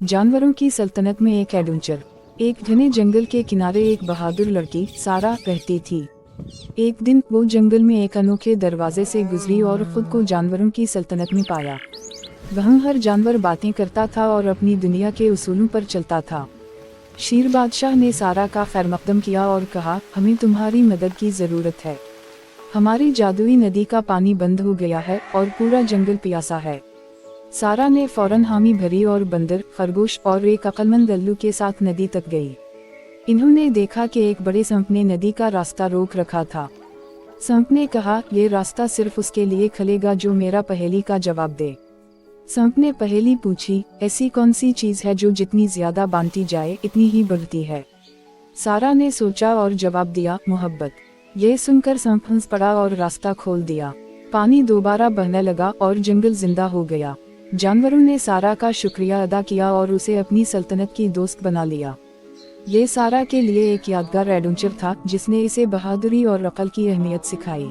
जानवरों की सल्तनत में एक एडवेंचर। एक घने जंगल के किनारे एक बहादुर लड़की सारा रहती थी। एक दिन वो जंगल में एक अनोखे दरवाजे से गुजरी और खुद को जानवरों की सल्तनत में पाया। वहाँ हर जानवर बातें करता था और अपनी दुनिया के उसूलों पर चलता था। शेर बादशाह ने सारा का खैरमकदम किया और कहा, हमें तुम्हारी मदद की ज़रूरत है। हमारी जादुई नदी का पानी बंद हो गया है और पूरा जंगल प्यासा है। सारा ने फौरन हामी भरी और बंदर, खरगोश और एक अक्लमंद उल्लू के साथ नदी तक गई। इन्होंने देखा कि एक बड़े सांप ने नदी का रास्ता रोक रखा था। सांप ने कहा, ये रास्ता सिर्फ उसके लिए खुलेगा जो मेरा पहेली का जवाब दे। सांप ने पहेली पूछी, ऐसी कौन सी चीज़ है जो जितनी ज्यादा बांटी जाए इतनी ही बढ़ती है। सारा ने सोचा और जवाब दिया, मोहब्बत। ये सुनकर सांप हंस पड़ा और रास्ता खोल दिया। पानी दोबारा बहने लगा और जंगल जिंदा हो गया। जानवरों ने सारा का शुक्रिया अदा किया और उसे अपनी सल्तनत की दोस्त बना लिया। ये सारा के लिए एक यादगार एडवेंचर था जिसने इसे बहादुरी और अक्ल की अहमियत सिखाई।